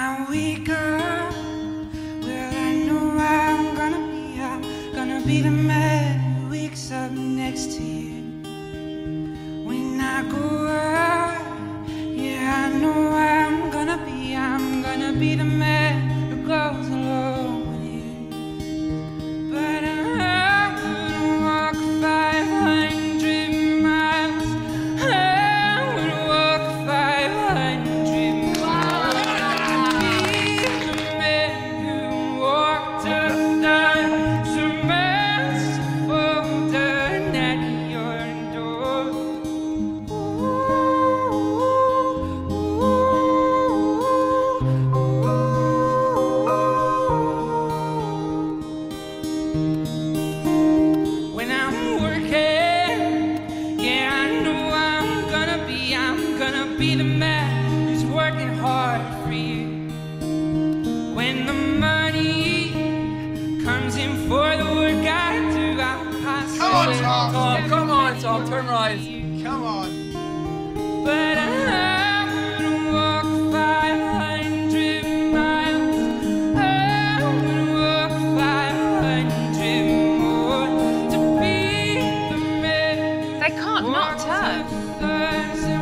I wake up, well, I know I'm gonna be the man who wakes up next to you. When I go out, yeah, I know I'm gonna be the man who goes along with you. But I'm gonna walk 500 miles. I'm gonna walk 500 miles to be the man who walked up the cement folder at your door. When I'm working, yeah, I know I'm gonna be the man who's working hard for you. When the money comes in for the work I do, I'll pass Come on, it Tom. on. Come on, Tom, turn right. Come on. But I'm gonna walk 500 miles. I'm gonna walk 500 more to be the man. They can't not turn. Walks 1,000